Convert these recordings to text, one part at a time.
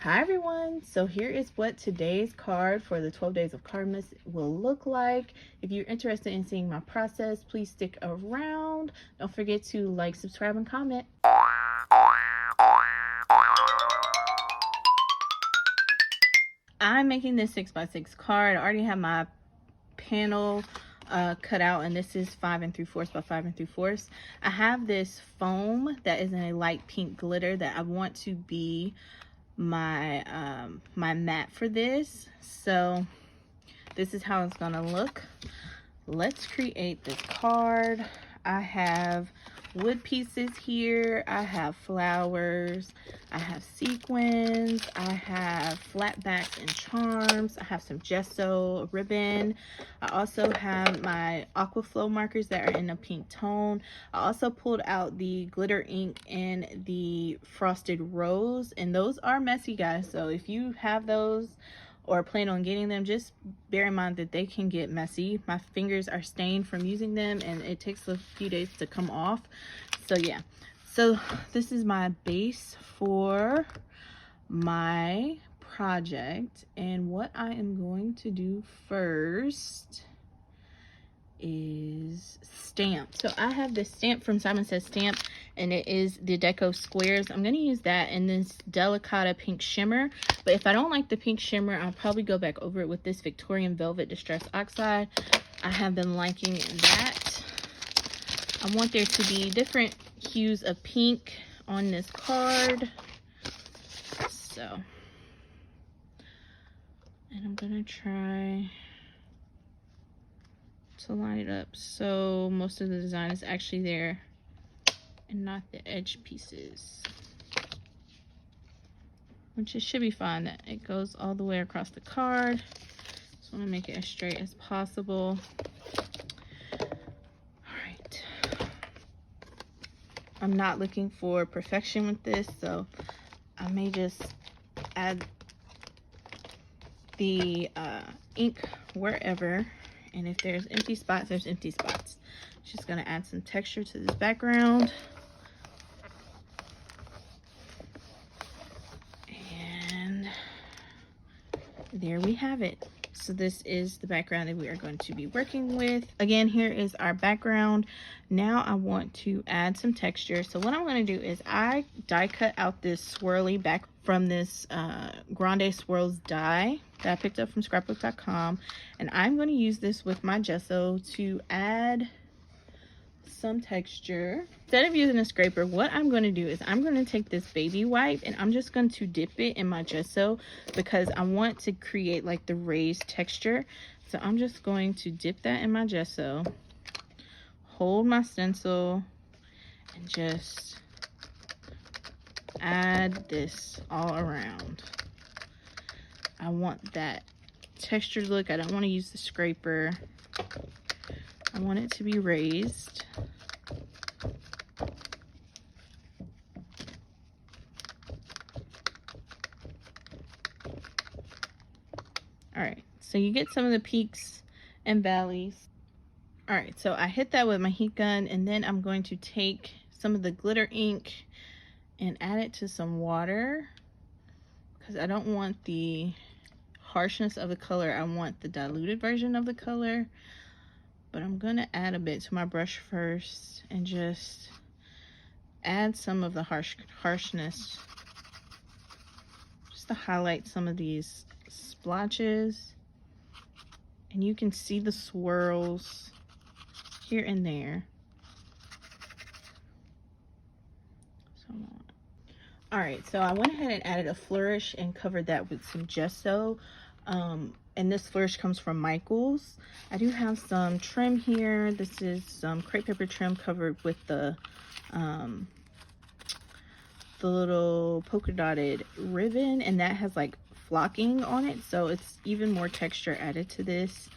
Hi everyone, so here is what today's card for the 12 days of Cardmas will look like. If you're interested in seeing my process, please stick around. Don't forget to like, subscribe, and comment. I'm making this 6x6 card. I already have my panel cut out, and this is 5 3/4 by 5 3/4. I have this foam that is in a light pink glitter that I want to be my my mat for this. So this is how it's gonna look. Let's create this card. I have wood pieces here, I have flowers, I have sequins, I have flat backs and charms, I have some gesso ribbon, I also have my aquaflow markers that are in a pink tone. I also pulled out the glitter ink and the frosted rose, and those are messy, guys, so if you have those or plan on getting them, just bear in mind that they can get messy. My fingers are stained from using them, and it takes a few days to come off. So yeah, so this is my base for my project, and what I am going to do first is stamp. So I have this stamp from Simon Says Stamp, and it is the Deco Squares. I'm going to use that in this Delicata pink shimmer, but if I don't like the pink shimmer, I'll probably go back over it with this Victorian Velvet Distress Oxide. I have been liking that. I want there to be different hues of pink on this card. So, and I'm going to try to line it up so most of the design is actually there and not the edge pieces, which it should be fine that it goes all the way across the card. Just want to make it as straight as possible. All right, I'm not looking for perfection with this, so I may just add the ink wherever, and if there's empty spots, there's empty spots. Just gonna add some texture to this background. And there we have it. So this is the background that we are going to be working with. Again, here is our background. Now I want to add some texture. So what I'm going to do is I die cut out this swirly back from this Grande Swirls die that I picked up from scrapbook.com, and I'm going to use this with my gesso to add some texture. Instead of using a scraper, what I'm going to do is I'm going to take this baby wipe and I'm just going to dip it in my gesso because I want to create like the raised texture. So I'm just going to dip that in my gesso, hold my stencil, and just add this all around. I want that textured look. I don't want to use the scraper. I want it to be raised. All right, so you get some of the peaks and valleys. All right, so I hit that with my heat gun, and then I'm going to take some of the glitter ink and add it to some water because I don't want the harshness of the color. I want the diluted version of the color. But I'm going to add a bit to my brush first and just add some of the harshness just to highlight some of these splotches. And you can see the swirls here and there. All right, so I went ahead and added a flourish and covered that with some gesso. And this flourish comes from Michaels. I do have some trim here. This is some crepe paper trim covered with the little polka dotted ribbon, and that has like flocking on it, so it's even more texture added to this.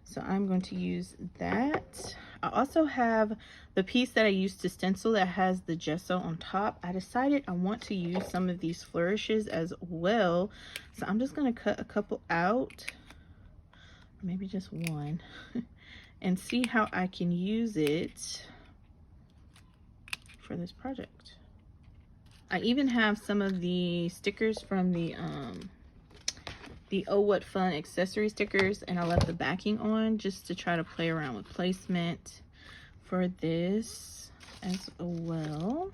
So I'm going to use that. I also have the piece that I used to stencil that has the gesso on top. I decided I want to use some of these flourishes as well, so I'm just going to cut a couple out, maybe just one, and see how I can use it for this project. I even have some of the stickers from the Oh What Fun accessory stickers, and I left the backing on just to try to play around with placement for this as well.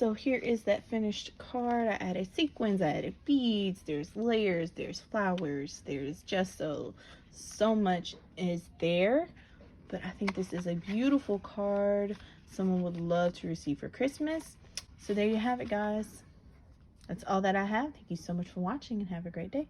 So here is that finished card. I added sequins, I added beads, there's layers, there's flowers, there's gesso. So much is there. But I think this is a beautiful card someone would love to receive for Christmas. So there you have it, guys. That's all that I have. Thank you so much for watching and have a great day.